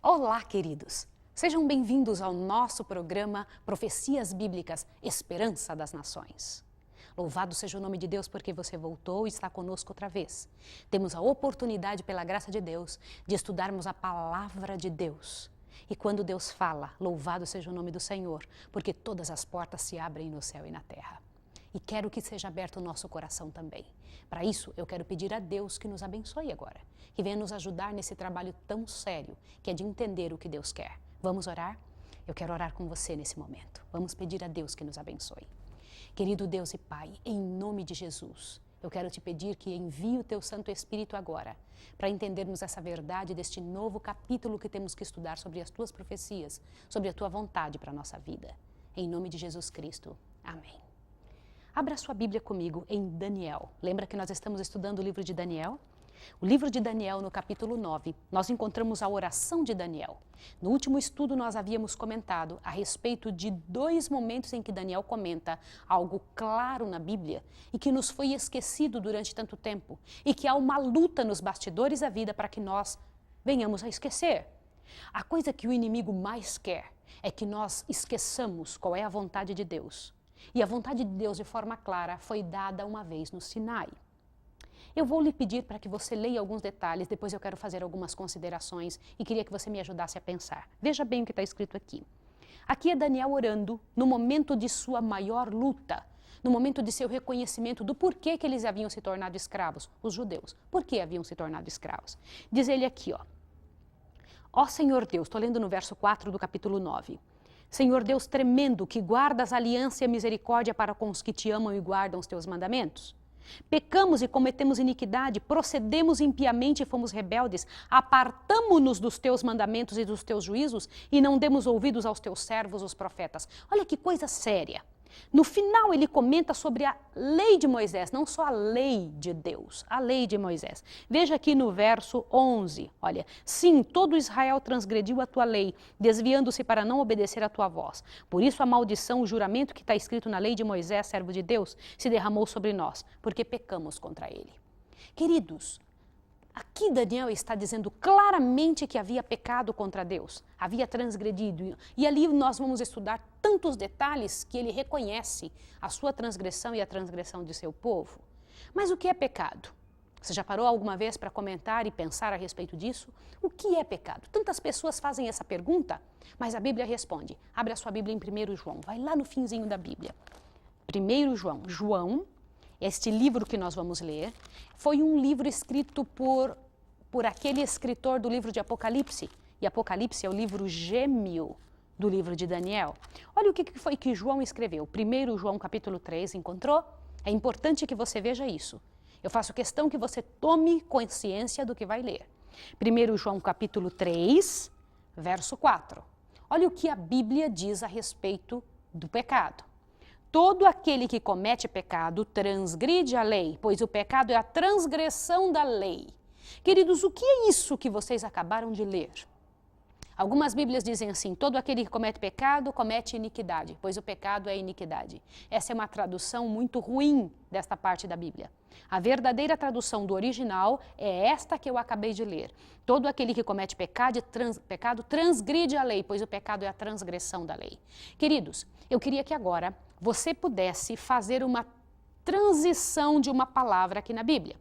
Olá, queridos! Sejam bem-vindos ao nosso programa Profecias Bíblicas, Esperança das Nações. Louvado seja o nome de Deus porque você voltou e está conosco outra vez. Temos a oportunidade, pela graça de Deus, de estudarmos a Palavra de Deus. E quando Deus fala, louvado seja o nome do Senhor, porque todas as portas se abrem no céu e na terra. E quero que seja aberto o nosso coração também. Para isso, eu quero pedir a Deus que nos abençoe agora, que venha nos ajudar nesse trabalho tão sério, que é de entender o que Deus quer. Vamos orar? Eu quero orar com você nesse momento. Vamos pedir a Deus que nos abençoe. Querido Deus e Pai, em nome de Jesus, eu quero te pedir que envie o teu Santo Espírito agora, para entendermos essa verdade deste novo capítulo que temos que estudar sobre as tuas profecias, sobre a tua vontade para a nossa vida. Em nome de Jesus Cristo. Amém. Abra sua Bíblia comigo em Daniel. Lembra que nós estamos estudando o livro de Daniel? O livro de Daniel, no capítulo 9, nós encontramos a oração de Daniel. No último estudo, nós havíamos comentado a respeito de dois momentos em que Daniel comenta algo claro na Bíblia e que nos foi esquecido durante tanto tempo e que há uma luta nos bastidores da vida para que nós venhamos a esquecer. A coisa que o inimigo mais quer é que nós esqueçamos qual é a vontade de Deus. E a vontade de Deus, de forma clara, foi dada uma vez no Sinai. Eu vou lhe pedir para que você leia alguns detalhes, depois eu quero fazer algumas considerações e queria que você me ajudasse a pensar. Veja bem o que está escrito aqui. Aqui é Daniel orando no momento de sua maior luta, no momento de seu reconhecimento do porquê que eles haviam se tornado escravos, os judeus. Por que haviam se tornado escravos? Diz ele aqui, ó Senhor Deus, estou lendo no verso 4 do capítulo 9. Senhor Deus tremendo, que guardas aliança e misericórdia para com os que te amam e guardam os teus mandamentos. Pecamos e cometemos iniquidade, procedemos impiamente e fomos rebeldes, apartamo-nos dos teus mandamentos e dos teus juízos e não demos ouvidos aos teus servos, os profetas. Olha que coisa séria. No final ele comenta sobre a lei de Moisés, não só a lei de Deus, a lei de Moisés. Veja aqui no verso 11, olha, sim, todo Israel transgrediu a tua lei, desviando-se para não obedecer a tua voz. Por isso a maldição, o juramento que está escrito na lei de Moisés, servo de Deus, se derramou sobre nós, porque pecamos contra ele. Queridos, aqui Daniel está dizendo claramente que havia pecado contra Deus, havia transgredido. E ali nós vamos estudar tantos detalhes que ele reconhece a sua transgressão e a transgressão de seu povo. Mas o que é pecado? Você já parou alguma vez para comentar e pensar a respeito disso? O que é pecado? Tantas pessoas fazem essa pergunta, mas a Bíblia responde. Abre a sua Bíblia em 1 João, vai lá no finzinho da Bíblia. 1 João. João, este livro que nós vamos ler, foi um livro escrito por aquele escritor do livro de Apocalipse. E Apocalipse é o livro gêmeo do livro de Daniel. Olha o que foi que João escreveu. 1 João capítulo 3, encontrou? É importante que você veja isso. Eu faço questão que você tome consciência do que vai ler. 1 João capítulo 3, verso 4. Olha o que a Bíblia diz a respeito do pecado. Todo aquele que comete pecado transgride a lei, pois o pecado é a transgressão da lei. Queridos, o que é isso que vocês acabaram de ler? Algumas Bíblias dizem assim, todo aquele que comete pecado, comete iniquidade, pois o pecado é iniquidade. Essa é uma tradução muito ruim desta parte da Bíblia. A verdadeira tradução do original é esta que eu acabei de ler. Todo aquele que comete pecado transgride a lei, pois o pecado é a transgressão da lei. Queridos, eu queria que agora você pudesse fazer uma transição de uma palavra aqui na Bíblia.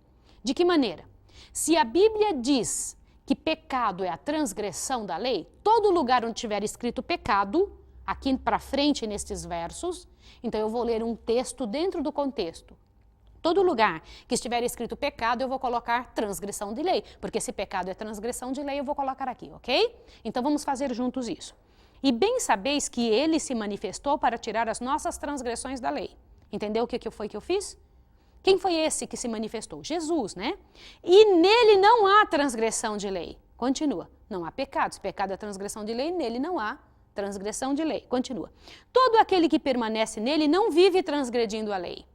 De que maneira? Se a Bíblia diz que pecado é a transgressão da lei, todo lugar onde tiver escrito pecado, aqui para frente nestes versos, então eu vou ler um texto dentro do contexto. Todo lugar que estiver escrito pecado, eu vou colocar transgressão de lei, porque se pecado é transgressão de lei, eu vou colocar aqui, ok? Então vamos fazer juntos isso. E bem sabeis que ele se manifestou para tirar as nossas transgressões da lei. Entendeu o que foi que eu fiz? Quem foi esse que se manifestou? Jesus, né? E nele não há transgressão de lei. Continua. Não há pecado. Se pecado é transgressão de lei, nele não há transgressão de lei. Continua. Todo aquele que permanece nele não vive transgredindo a lei.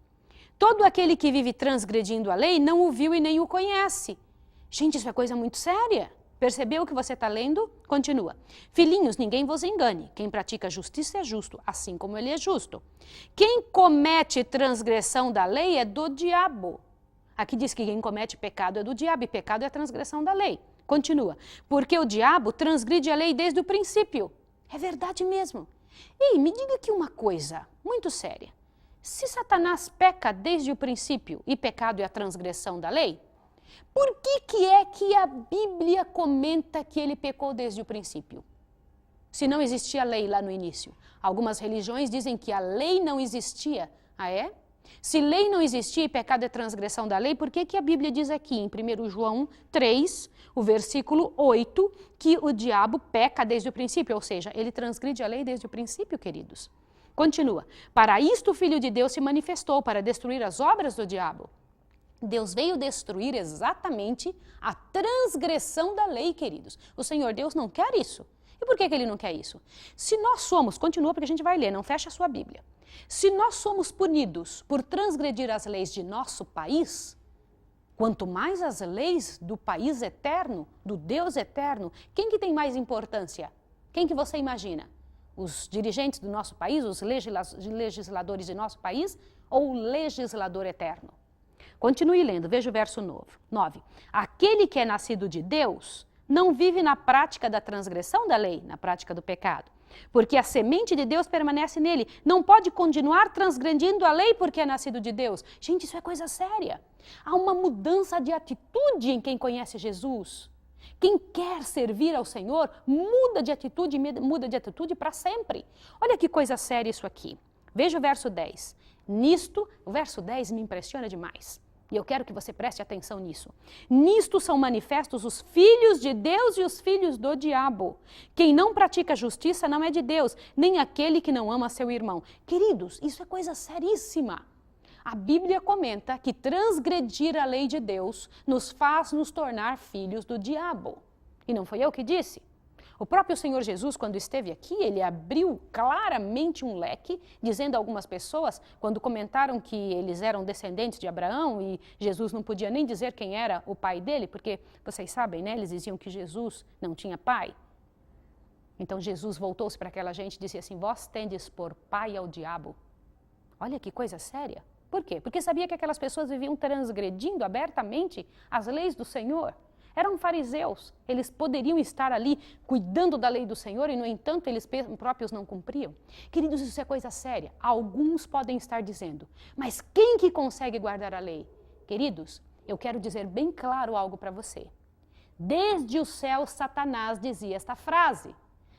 Todo aquele que vive transgredindo a lei não o viu e nem o conhece. Gente, isso é coisa muito séria. Percebeu o que você está lendo? Continua. Filhinhos, ninguém vos engane. Quem pratica justiça é justo, assim como ele é justo. Quem comete transgressão da lei é do diabo. Aqui diz que quem comete pecado é do diabo e pecado é a transgressão da lei. Continua. Porque o diabo transgride a lei desde o princípio. É verdade mesmo. Ei, me diga aqui uma coisa muito séria. Se Satanás peca desde o princípio e pecado é a transgressão da lei, por que é que a Bíblia comenta que ele pecou desde o princípio? Se não existia lei lá no início. Algumas religiões dizem que a lei não existia. Ah, é? Se lei não existia e pecado é transgressão da lei, por que a Bíblia diz aqui em 1 João 3, o versículo 8, que o diabo peca desde o princípio? Ou seja, ele transgride a lei desde o princípio, queridos. Continua. Para isto o Filho de Deus se manifestou, para destruir as obras do diabo. Deus veio destruir exatamente a transgressão da lei, queridos. O Senhor Deus não quer isso. E por que ele não quer isso? Se nós somos, continua porque a gente vai ler, não fecha a sua Bíblia. Se nós somos punidos por transgredir as leis de nosso país, quanto mais as leis do país eterno, do Deus eterno, quem que tem mais importância? Quem que você imagina? Os dirigentes do nosso país, os legisladores de nosso país ou o legislador eterno? Continue lendo, veja o verso 9. Aquele que é nascido de Deus não vive na prática da transgressão da lei, na prática do pecado. Porque a semente de Deus permanece nele. Não pode continuar transgredindo a lei porque é nascido de Deus. Gente, isso é coisa séria. Há uma mudança de atitude em quem conhece Jesus. Quem quer servir ao Senhor muda de atitude para sempre. Olha que coisa séria isso aqui. Veja o verso 10. Nisto, o verso 10 me impressiona demais. E eu quero que você preste atenção nisso. Nisto são manifestos os filhos de Deus e os filhos do diabo. Quem não pratica justiça não é de Deus, nem aquele que não ama seu irmão. Queridos, isso é coisa seríssima. A Bíblia comenta que transgredir a lei de Deus nos faz nos tornar filhos do diabo. E não foi eu que disse. O próprio Senhor Jesus, quando esteve aqui, ele abriu claramente um leque, dizendo a algumas pessoas, quando comentaram que eles eram descendentes de Abraão e Jesus não podia nem dizer quem era o pai dele, porque vocês sabem, né? Eles diziam que Jesus não tinha pai. Então Jesus voltou-se para aquela gente e disse assim, vós tendes por pai ao diabo. Olha que coisa séria. Por quê? Porque sabia que aquelas pessoas viviam transgredindo abertamente as leis do Senhor. Eram fariseus, eles poderiam estar ali cuidando da lei do Senhor e, no entanto, eles próprios não cumpriam. Queridos, isso é coisa séria. Alguns podem estar dizendo, mas quem que consegue guardar a lei? Queridos, eu quero dizer bem claro algo para você. Desde o céu, Satanás dizia esta frase.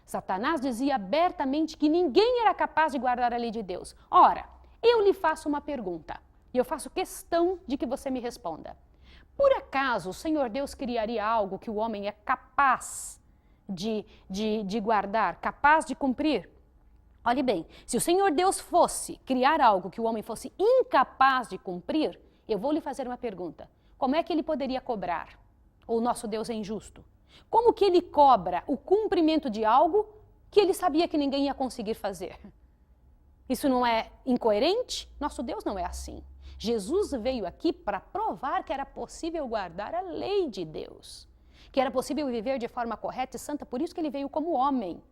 Satanás dizia abertamente que ninguém era capaz de guardar a lei de Deus. Ora, eu lhe faço uma pergunta e eu faço questão de que você me responda. Por acaso o Senhor Deus criaria algo que o homem é capaz de guardar, capaz de cumprir? Olhe bem, se o Senhor Deus fosse criar algo que o homem fosse incapaz de cumprir, eu vou lhe fazer uma pergunta. Como é que ele poderia cobrar? Ou o nosso Deus é injusto? Como que ele cobra o cumprimento de algo que ele sabia que ninguém ia conseguir fazer? Isso não é incoerente? Nosso Deus não é assim. Jesus veio aqui para provar que era possível guardar a lei de Deus, que era possível viver de forma correta e santa, por isso que ele veio como homem.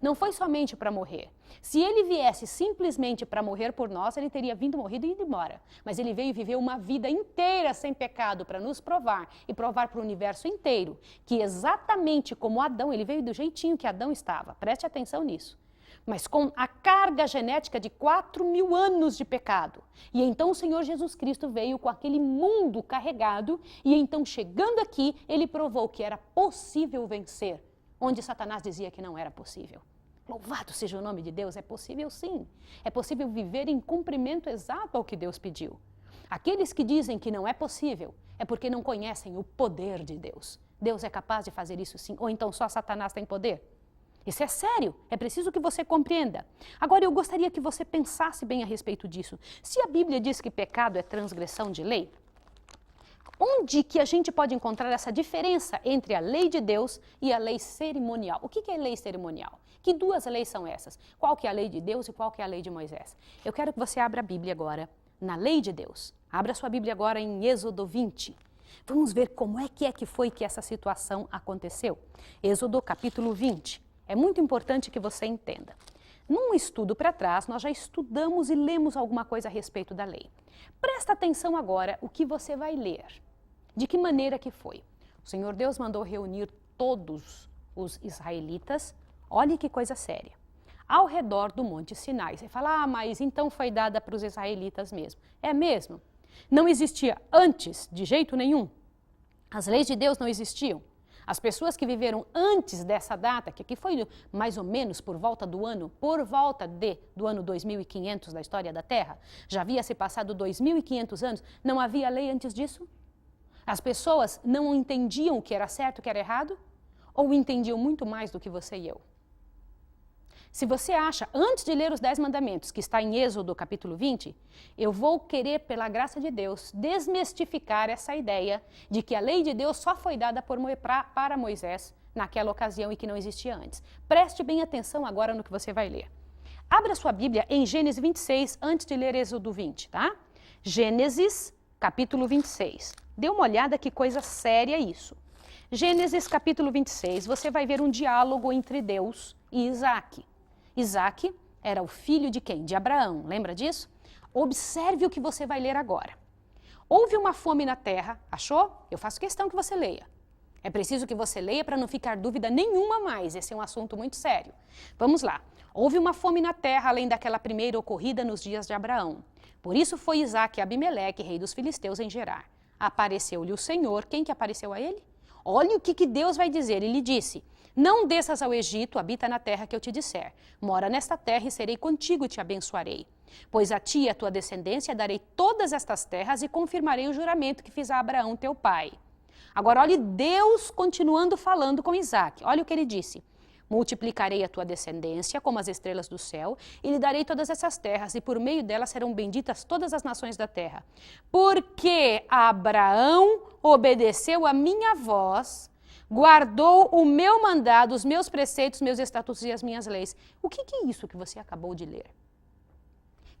Não foi somente para morrer. Se ele viesse simplesmente para morrer por nós, ele teria morrido e ido embora. Mas ele veio viver uma vida inteira sem pecado para nos provar e provar para o universo inteiro que exatamente como Adão, ele veio do jeitinho que Adão estava. Preste atenção nisso. Mas com a carga genética de 4.000 anos de pecado. E então o Senhor Jesus Cristo veio com aquele mundo carregado e então chegando aqui, ele provou que era possível vencer, onde Satanás dizia que não era possível. Louvado seja o nome de Deus, é possível sim. É possível viver em cumprimento exato ao que Deus pediu. Aqueles que dizem que não é possível, é porque não conhecem o poder de Deus. Deus é capaz de fazer isso sim, ou então só Satanás tem poder? Isso é sério, é preciso que você compreenda. Agora, eu gostaria que você pensasse bem a respeito disso. Se a Bíblia diz que pecado é transgressão de lei, onde que a gente pode encontrar essa diferença entre a lei de Deus e a lei cerimonial? O que é lei cerimonial? Que duas leis são essas? Qual que é a lei de Deus e qual que é a lei de Moisés? Eu quero que você abra a Bíblia agora, na lei de Deus. Abra sua Bíblia agora em Êxodo 20. Vamos ver como é que foi que essa situação aconteceu. Êxodo capítulo 20. É muito importante que você entenda. Num estudo para trás, nós já estudamos e lemos alguma coisa a respeito da lei. Presta atenção agora o que você vai ler. De que maneira que foi? O Senhor Deus mandou reunir todos os israelitas, olhe que coisa séria, ao redor do Monte Sinai. Você fala, mas então foi dada para os israelitas mesmo. É mesmo. Não existia antes, de jeito nenhum. As leis de Deus não existiam. As pessoas que viveram antes dessa data, que aqui foi mais ou menos por volta do ano 2500 da história da Terra, já havia se passado 2500 anos, não havia lei antes disso? As pessoas não entendiam o que era certo e o que era errado? Ou entendiam muito mais do que você e eu? Se você acha, antes de ler os 10 mandamentos, que está em Êxodo capítulo 20, eu vou querer, pela graça de Deus, desmistificar essa ideia de que a lei de Deus só foi dada para Moisés naquela ocasião e que não existia antes. Preste bem atenção agora no que você vai ler. Abra sua Bíblia em Gênesis 26, antes de ler Êxodo 20, tá? Gênesis capítulo 26. Dê uma olhada que coisa séria isso. Gênesis capítulo 26, você vai ver um diálogo entre Deus e Isaac. Isaac era o filho de quem? De Abraão, lembra disso? Observe o que você vai ler agora. Houve uma fome na terra, achou? Eu faço questão que você leia. É preciso que você leia para não ficar dúvida nenhuma mais, esse é um assunto muito sério. Vamos lá. Houve uma fome na terra, além daquela primeira ocorrida nos dias de Abraão. Por isso foi Isaac e Abimeleque, rei dos filisteus, em Gerar. Apareceu-lhe o Senhor. Quem que apareceu a ele? Olha o que Deus vai dizer. Ele disse, não desças ao Egito, habita na terra que eu te disser. Mora nesta terra e serei contigo e te abençoarei. Pois a ti e a tua descendência darei todas estas terras e confirmarei o juramento que fiz a Abraão teu pai. Agora olhe Deus continuando falando com Isaac. Olha o que ele disse. Multiplicarei a tua descendência como as estrelas do céu e lhe darei todas essas terras e por meio delas serão benditas todas as nações da terra. Porque Abraão obedeceu a minha voz, guardou o meu mandado, os meus preceitos, meus estatutos e as minhas leis. O que é isso que você acabou de ler?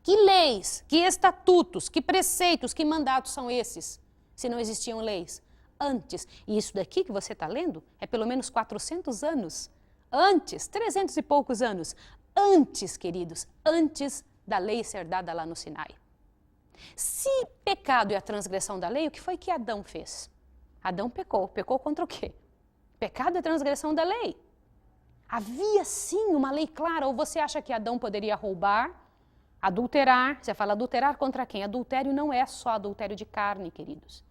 Que leis, que estatutos, que preceitos, que mandatos são esses, se não existiam leis antes? E isso daqui que você está lendo é pelo menos 400 anos antes, 300 e poucos anos antes, queridos, antes da lei ser dada lá no Sinai. Se pecado é a transgressão da lei, o que foi que Adão fez? Adão pecou. Pecou contra o quê? Pecado é a transgressão da lei. Havia sim uma lei clara, ou você acha que Adão poderia roubar, adulterar? Você fala adulterar contra quem? Adultério não é só adultério de carne, queridos.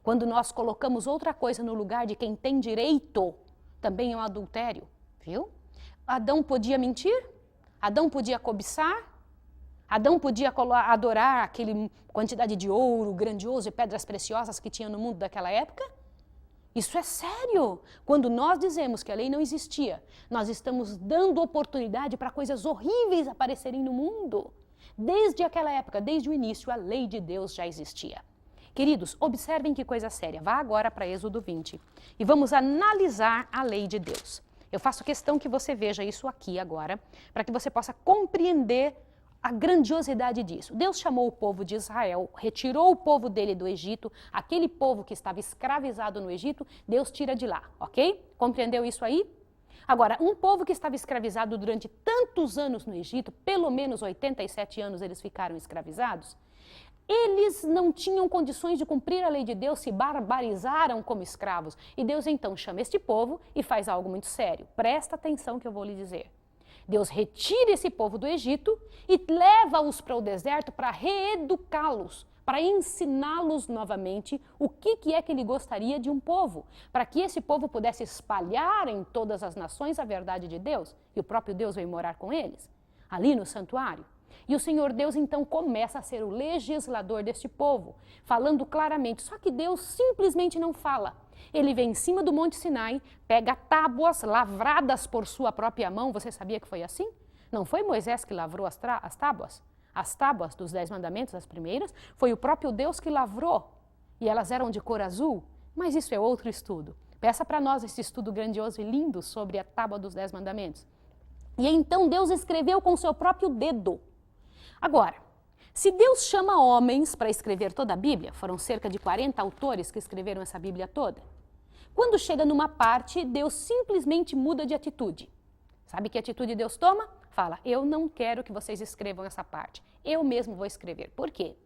Quando nós colocamos outra coisa no lugar de quem tem direito, também é um adultério, viu? Adão podia mentir? Adão podia cobiçar? Adão podia adorar aquele quantidade de ouro grandioso e pedras preciosas que tinha no mundo daquela época? Isso é sério. Quando nós dizemos que a lei não existia, nós estamos dando oportunidade para coisas horríveis aparecerem no mundo. Desde aquela época, desde o início, a lei de Deus já existia. Queridos, observem que coisa séria. Vá agora para Êxodo 20 e vamos analisar a lei de Deus. Eu faço questão que você veja isso aqui agora, para que você possa compreender a grandiosidade disso. Deus chamou o povo de Israel, retirou o povo dele do Egito, aquele povo que estava escravizado no Egito, Deus tira de lá, ok? Compreendeu isso aí? Agora, um povo que estava escravizado durante tantos anos no Egito, pelo menos 87 anos eles ficaram escravizados, eles não tinham condições de cumprir a lei de Deus, se barbarizaram como escravos. E Deus então chama este povo e faz algo muito sério. Presta atenção que eu vou lhe dizer. Deus retira esse povo do Egito e leva-os para o deserto para reeducá-los, para ensiná-los novamente o que é que ele gostaria de um povo, para que esse povo pudesse espalhar em todas as nações a verdade de Deus. E o próprio Deus veio morar com eles, ali no santuário. E o Senhor Deus então começa a ser o legislador deste povo, falando claramente, só que Deus simplesmente não fala. Ele vem em cima do Monte Sinai, pega tábuas lavradas por sua própria mão. Você sabia que foi assim? Não foi Moisés que lavrou as tábuas? As tábuas dos 10 mandamentos, as primeiras, foi o próprio Deus que lavrou. E elas eram de cor azul. Mas isso é outro estudo. Peça para nós esse estudo grandioso e lindo sobre a tábua dos 10 mandamentos. E então Deus escreveu com seu próprio dedo. Agora, se Deus chama homens para escrever toda a Bíblia, foram cerca de 40 autores que escreveram essa Bíblia toda, quando chega numa parte, Deus simplesmente muda de atitude. Sabe que atitude Deus toma? Fala, eu não quero que vocês escrevam essa parte, eu mesmo vou escrever. Por quê?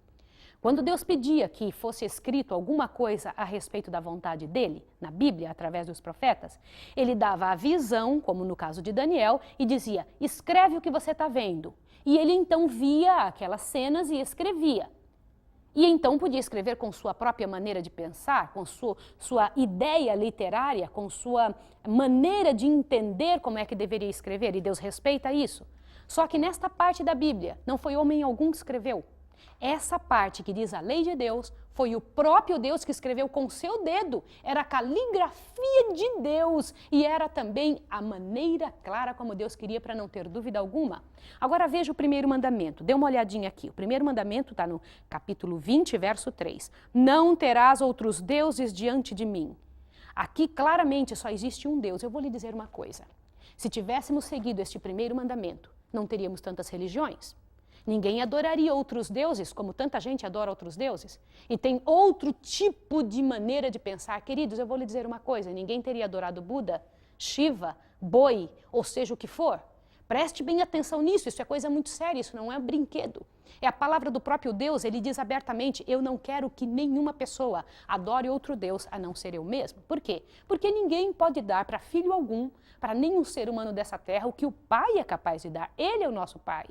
Quando Deus pedia que fosse escrito alguma coisa a respeito da vontade dele, na Bíblia, através dos profetas, ele dava a visão, como no caso de Daniel, e dizia, escreve o que você está vendo. E ele então via aquelas cenas e escrevia. E então podia escrever com sua própria maneira de pensar, com sua ideia literária, com sua maneira de entender como é que deveria escrever, e Deus respeita isso. Só que nesta parte da Bíblia, não foi homem algum que escreveu. Essa parte que diz a lei de Deus, foi o próprio Deus que escreveu com seu dedo. Era a caligrafia de Deus e era também a maneira clara como Deus queria, para não ter dúvida alguma. Agora veja o primeiro mandamento, dê uma olhadinha aqui. O primeiro mandamento está no capítulo 20, verso 3. Não terás outros deuses diante de mim. Aqui claramente só existe um Deus. Eu vou lhe dizer uma coisa. Se tivéssemos seguido este primeiro mandamento, não teríamos tantas religiões. Ninguém adoraria outros deuses, como tanta gente adora outros deuses. E tem outro tipo de maneira de pensar. Queridos, eu vou lhe dizer uma coisa, ninguém teria adorado Buda, Shiva, Boi, ou seja o que for. Preste bem atenção nisso, isso é coisa muito séria, isso não é brinquedo. É a palavra do próprio Deus, ele diz abertamente, eu não quero que nenhuma pessoa adore outro Deus a não ser eu mesmo. Por quê? Porque ninguém pode dar para filho algum, para nenhum ser humano dessa terra, o que o Pai é capaz de dar. Ele é o nosso Pai.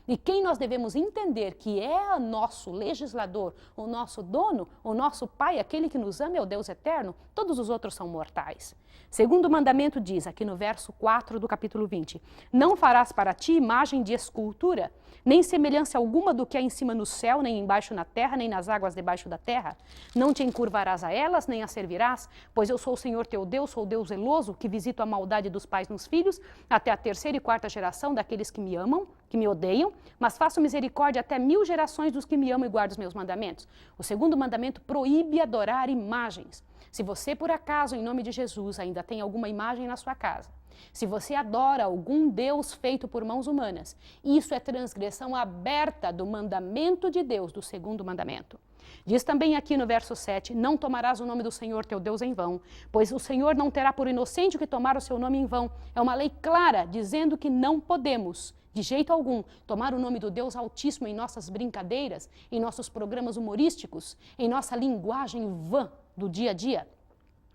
E quem nós devemos entender que é o nosso legislador, o nosso dono, o nosso Pai, aquele que nos ama é o Deus eterno, todos os outros são mortais. Segundo mandamento diz, aqui no verso 4 do capítulo 20, não farás para ti imagem de escultura, nem semelhança alguma do que há em cima no céu, nem embaixo na terra, nem nas águas debaixo da terra. Não te encurvarás a elas, nem as servirás, pois eu sou o Senhor teu Deus, sou o Deus zeloso, que visito a maldade dos pais nos filhos, até a 3ª e 4ª geração daqueles que me amam, que me odeiam, mas faço misericórdia até 1000 gerações dos que me amam e guardam os meus mandamentos. O segundo mandamento proíbe adorar imagens. Se você, por acaso, em nome de Jesus, ainda tem alguma imagem na sua casa, se você adora algum Deus feito por mãos humanas, isso é transgressão aberta do mandamento de Deus, do segundo mandamento. Diz também aqui no verso 7, não tomarás o nome do Senhor teu Deus em vão, pois o Senhor não terá por inocente o que tomar o seu nome em vão. É uma lei clara, dizendo que não podemos, de jeito algum, tomar o nome do Deus Altíssimo em nossas brincadeiras, em nossos programas humorísticos, em nossa linguagem vã do dia a dia.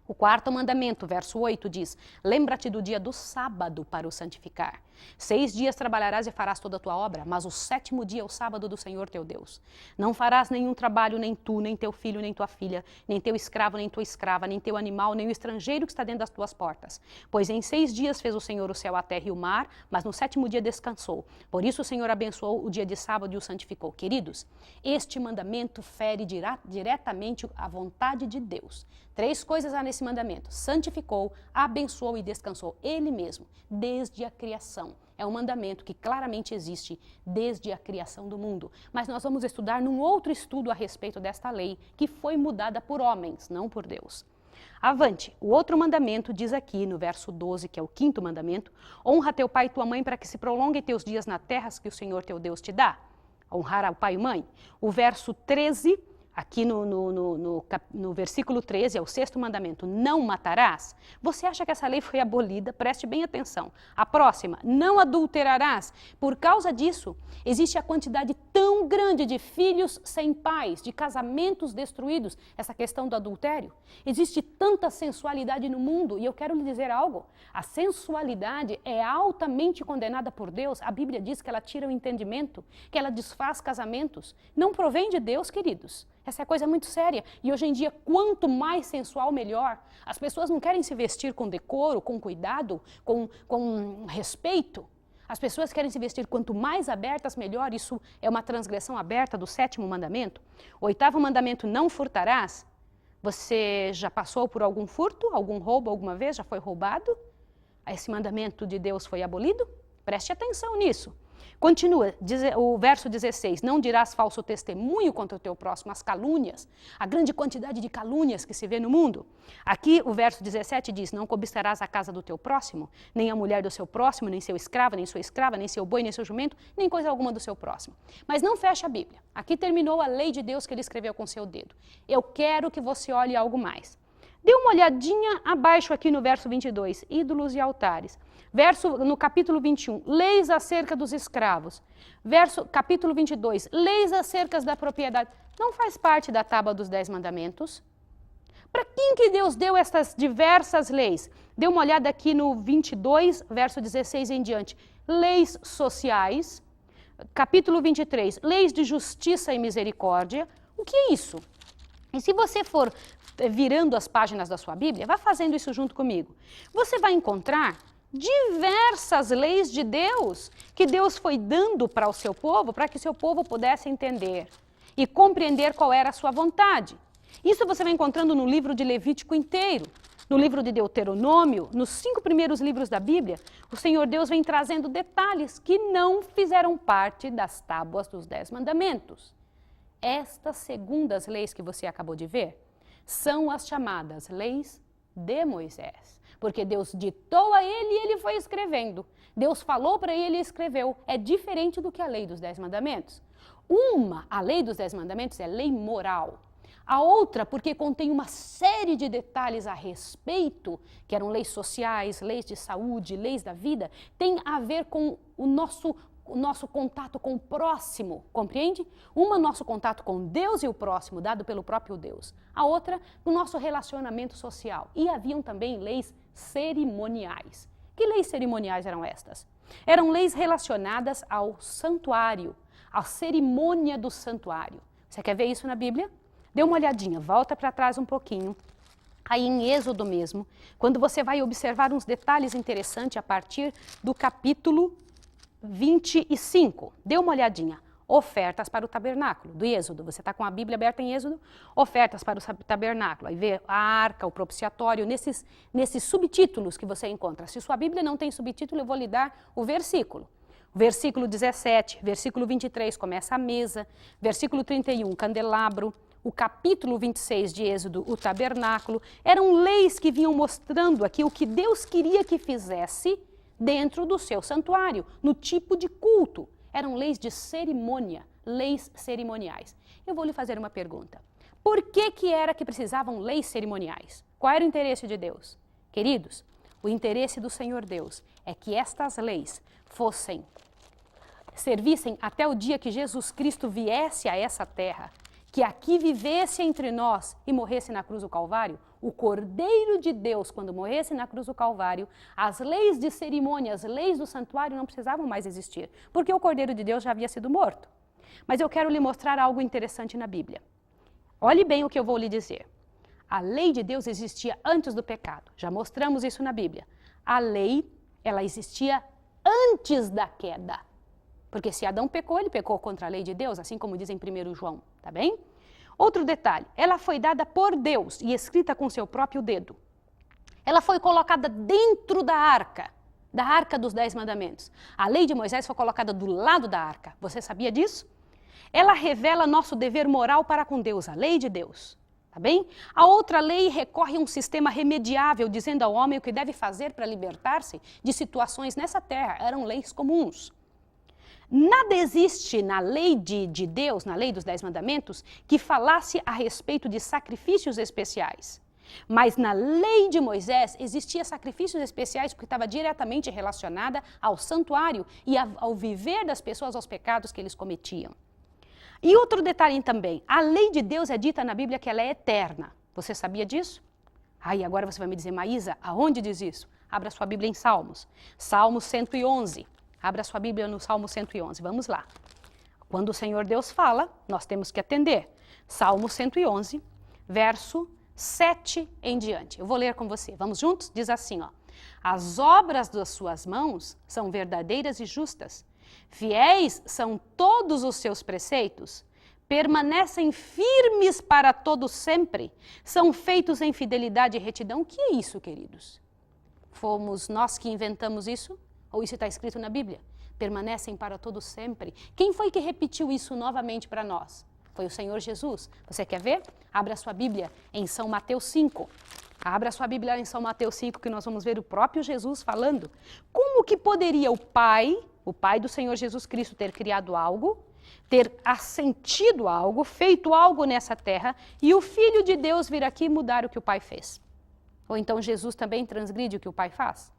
O quarto mandamento, verso 8, diz, lembra-te do dia do sábado para o santificar. 6 dias trabalharás e farás toda a tua obra, mas o 7º dia é o sábado do Senhor teu Deus. Não farás nenhum trabalho, nem tu, nem teu filho, nem tua filha, nem teu escravo, nem tua escrava, nem teu animal, nem o estrangeiro que está dentro das tuas portas. Pois em 6 dias fez o Senhor o céu, a terra e o mar, mas no 7º dia descansou. Por isso o Senhor abençoou o dia de sábado e o santificou. Queridos, este mandamento fere diretamente a vontade de Deus. 3 coisas há nesse mandamento: santificou, abençoou e descansou. Ele mesmo, desde a criação. É um mandamento que claramente existe desde a criação do mundo. Mas nós vamos estudar num outro estudo a respeito desta lei, que foi mudada por homens, não por Deus. Avante, o outro mandamento diz aqui no verso 12, que é o 5º mandamento, honra teu pai e tua mãe para que se prolonguem teus dias na terra que o Senhor teu Deus te dá. Honrar ao pai e mãe. O verso 13, aqui no versículo 13, é o 6º mandamento, não matarás. Você acha que essa lei foi abolida? Preste bem atenção. A próxima, não adulterarás. Por causa disso, existe a quantidade tão grande de filhos sem pais, de casamentos destruídos, essa questão do adultério. Existe tanta sensualidade no mundo, e eu quero lhe dizer algo, a sensualidade é altamente condenada por Deus. A Bíblia diz que ela tira o entendimento, que ela desfaz casamentos. Não provém de Deus, queridos. Essa é coisa muito séria. E hoje em dia, quanto mais sensual, melhor. As pessoas não querem se vestir com decoro, com cuidado, com respeito. As pessoas querem se vestir quanto mais abertas, melhor. Isso é uma transgressão aberta do 7º mandamento. O 8º mandamento, não furtarás. Você já passou por algum furto, algum roubo alguma vez? Já foi roubado? Esse mandamento de Deus foi abolido? Preste atenção nisso. Continua, o verso 16, não dirás falso testemunho contra o teu próximo, as calúnias, a grande quantidade de calúnias que se vê no mundo. Aqui o verso 17 diz, não cobiçarás a casa do teu próximo, nem a mulher do seu próximo, nem seu escravo, nem sua escrava, nem seu boi, nem seu jumento, nem coisa alguma do seu próximo. Mas não fecha a Bíblia. Aqui terminou a lei de Deus que ele escreveu com seu dedo. Eu quero que você olhe algo mais. Dê uma olhadinha abaixo aqui no verso 22, ídolos e altares. No capítulo 21, leis acerca dos escravos. Capítulo 22, leis acerca da propriedade. não faz parte da tábua dos 10 mandamentos. Para quem que Deus deu essas diversas leis? Dê uma olhada aqui no 22, verso 16 em diante. Leis sociais. Capítulo 23, leis de justiça e misericórdia. O que é isso? E se você for virando as páginas da sua Bíblia, vá fazendo isso junto comigo. Você vai encontrar diversas leis de Deus que Deus foi dando para o seu povo, para que o seu povo pudesse entender e compreender qual era a sua vontade. Isso você vai encontrando no livro de Levítico inteiro, no livro de Deuteronômio, nos 5 primeiros livros da Bíblia. O Senhor Deus vem trazendo detalhes que não fizeram parte das tábuas dos 10 mandamentos. Estas segundas leis que você acabou de ver são as chamadas leis de Moisés. Porque Deus ditou a ele e ele foi escrevendo. Deus falou para ele e escreveu. É diferente do que a lei dos 10 mandamentos. A lei dos 10 mandamentos é lei moral. A outra, porque contém uma série de detalhes a respeito, que eram leis sociais, leis de saúde, leis da vida, tem a ver com o nosso contato com o próximo, compreende? Uma, nosso contato com Deus e o próximo, dado pelo próprio Deus. A outra, o nosso relacionamento social. E haviam também leis cerimoniais. Que leis cerimoniais eram estas? Eram leis relacionadas ao santuário, à cerimônia do santuário. Você quer ver isso na Bíblia? Dê uma olhadinha, volta para trás um pouquinho. Aí em Êxodo mesmo, quando você vai observar uns detalhes interessantes a partir do capítulo 25. Dê uma olhadinha. Ofertas para o tabernáculo, do Êxodo. Você está com a Bíblia aberta em Êxodo? Ofertas para o tabernáculo. Aí vê a arca, o propiciatório, nesses subtítulos que você encontra. Se sua Bíblia não tem subtítulo, eu vou lhe dar o versículo. Versículo 17, versículo 23, começa a mesa. Versículo 31, candelabro. O capítulo 26 de Êxodo, o tabernáculo. Eram leis que vinham mostrando aqui o que Deus queria que fizesse dentro do seu santuário, no tipo de culto. Eram leis de cerimônia, leis cerimoniais. Eu vou lhe fazer uma pergunta. Por que era que precisavam leis cerimoniais? Qual era o interesse de Deus? Queridos, o interesse do Senhor Deus é que estas leis servissem até o dia que Jesus Cristo viesse a essa terra, que aqui vivesse entre nós e morresse na cruz do Calvário. O Cordeiro de Deus, quando morresse na cruz do Calvário, as leis de cerimônia, as leis do santuário não precisavam mais existir, porque o Cordeiro de Deus já havia sido morto. Mas eu quero lhe mostrar algo interessante na Bíblia. Olhe bem o que eu vou lhe dizer. A lei de Deus existia antes do pecado. Já mostramos isso na Bíblia. A lei, ela existia antes da queda. Porque se Adão pecou, ele pecou contra a lei de Deus, assim como diz em 1 João, tá bem? Outro detalhe, ela foi dada por Deus e escrita com seu próprio dedo. Ela foi colocada dentro da arca dos 10 mandamentos. A lei de Moisés foi colocada do lado da arca. Você sabia disso? Ela revela nosso dever moral para com Deus, a lei de Deus. Tá bem? A outra lei recorre a um sistema remediável, dizendo ao homem o que deve fazer para libertar-se de situações nessa terra. Eram leis comuns. Nada existe na lei de Deus, na lei dos 10 mandamentos, que falasse a respeito de sacrifícios especiais. Mas na lei de Moisés existia sacrifícios especiais porque estava diretamente relacionada ao santuário e ao viver das pessoas, aos pecados que eles cometiam. E outro detalhe também, a lei de Deus é dita na Bíblia que ela é eterna. Você sabia disso? E agora você vai me dizer, Maísa, aonde diz isso? Abra sua Bíblia em Salmos. Salmo 111. Abra sua Bíblia no Salmo 111, vamos lá. Quando o Senhor Deus fala, nós temos que atender. Salmo 111, verso 7 em diante. Eu vou ler com você, vamos juntos? Diz assim, ó. As obras das suas mãos são verdadeiras e justas. Fiéis são todos os seus preceitos. Permanecem firmes para todo sempre. São feitos em fidelidade e retidão. O que é isso, queridos? Fomos nós que inventamos isso? Ou isso está escrito na Bíblia? Permanecem para todo sempre. Quem foi que repetiu isso novamente para nós? Foi o Senhor Jesus. Você quer ver? Abra sua Bíblia em São Mateus 5. Abra sua Bíblia em São Mateus 5, que nós vamos ver o próprio Jesus falando. Como que poderia o Pai do Senhor Jesus Cristo, ter criado algo, ter assentido algo, feito algo nessa terra, e o Filho de Deus vir aqui mudar o que o Pai fez? Ou então Jesus também transgride o que o Pai faz?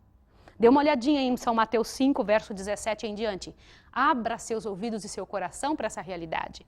Dê uma olhadinha em São Mateus 5, verso 17 em diante. Abra seus ouvidos e seu coração para essa realidade.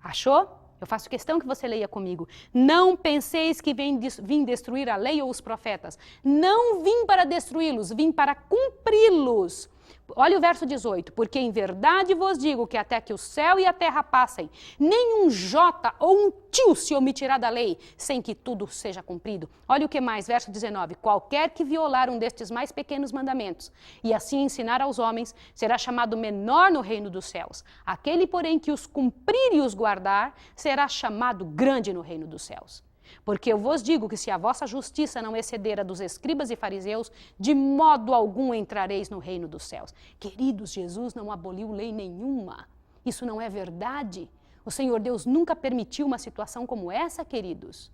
Achou? Eu faço questão que você leia comigo. Não penseis que vim destruir a lei ou os profetas. Não vim para destruí-los, vim para cumpri-los. Olha o verso 18. Porque em verdade vos digo que até que o céu e a terra passem, nem um jota ou um tio se omitirá da lei, sem que tudo seja cumprido. Olha o que mais, verso 19. Qualquer que violar um destes mais pequenos mandamentos, e assim ensinar aos homens, será chamado menor no reino dos céus. Aquele, porém, que os cumprir e os guardar, será chamado grande no reino dos céus. Porque eu vos digo que se a vossa justiça não exceder a dos escribas e fariseus, de modo algum entrareis no reino dos céus. Queridos, Jesus não aboliu lei nenhuma. Isso não é verdade. O Senhor Deus nunca permitiu uma situação como essa, queridos.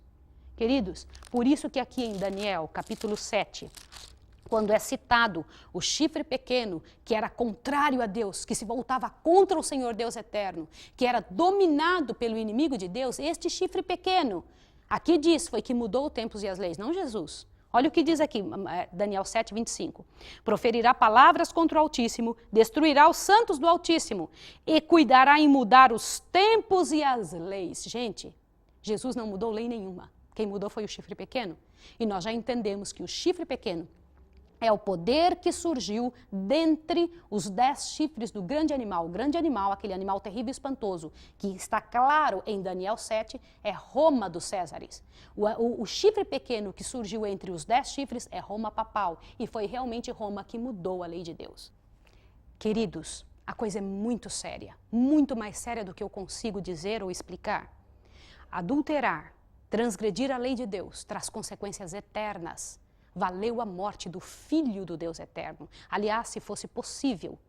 Queridos, por isso que aqui em Daniel, capítulo 7, quando é citado o chifre pequeno, que era contrário a Deus, que se voltava contra o Senhor Deus eterno, que era dominado pelo inimigo de Deus, este chifre pequeno, aqui diz, foi que mudou os tempos e as leis, não Jesus. Olha o que diz aqui, Daniel 7, 25. Proferirá palavras contra o Altíssimo, destruirá os santos do Altíssimo e cuidará em mudar os tempos e as leis. Gente, Jesus não mudou lei nenhuma. Quem mudou foi o chifre pequeno. E nós já entendemos que o chifre pequeno é o poder que surgiu dentre os 10 chifres do grande animal. O grande animal, aquele animal terrível e espantoso, que está claro em Daniel 7, é Roma dos Césares. O chifre pequeno que surgiu entre os 10 chifres é Roma papal. E foi realmente Roma que mudou a lei de Deus. Queridos, a coisa é muito séria. Muito mais séria do que eu consigo dizer ou explicar. Adulterar, transgredir a lei de Deus, traz consequências eternas. Valeu a morte do Filho do Deus eterno. Aliás, se fosse possível,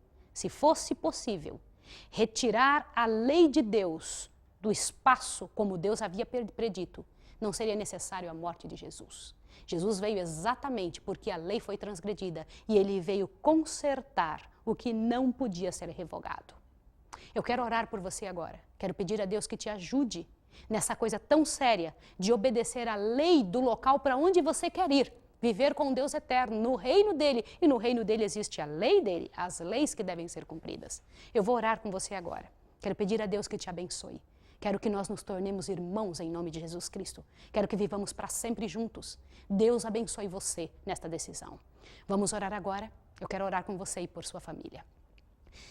retirar a lei de Deus do espaço como Deus havia predito, não seria necessário a morte de Jesus. Jesus veio exatamente porque a lei foi transgredida e ele veio consertar o que não podia ser revogado. Eu quero orar por você agora. Quero pedir a Deus que te ajude nessa coisa tão séria de obedecer a lei do local para onde você quer ir. Viver com Deus eterno, no reino dele. E no reino dele existe a lei dele, as leis que devem ser cumpridas. Eu vou orar com você agora. Quero pedir a Deus que te abençoe. Quero que nós nos tornemos irmãos em nome de Jesus Cristo. Quero que vivamos para sempre juntos. Deus abençoe você nesta decisão. Vamos orar agora? Eu quero orar com você e por sua família.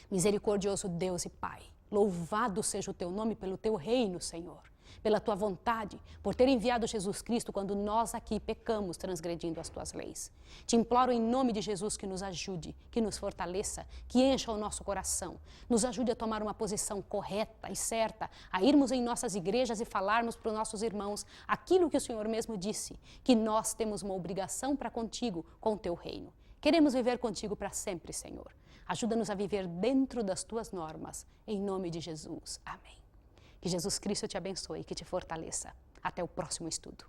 Misericordioso Deus e Pai, louvado seja o teu nome pelo teu reino, Senhor. Pela tua vontade, por ter enviado Jesus Cristo quando nós aqui pecamos transgredindo as tuas leis. Te imploro em nome de Jesus que nos ajude, que nos fortaleça, que encha o nosso coração, nos ajude a tomar uma posição correta e certa, a irmos em nossas igrejas e falarmos para os nossos irmãos aquilo que o Senhor mesmo disse, que nós temos uma obrigação para contigo, com o teu reino. Queremos viver contigo para sempre, Senhor. Ajuda-nos a viver dentro das tuas normas, em nome de Jesus. Amém. Que Jesus Cristo te abençoe e que te fortaleça. Até o próximo estudo.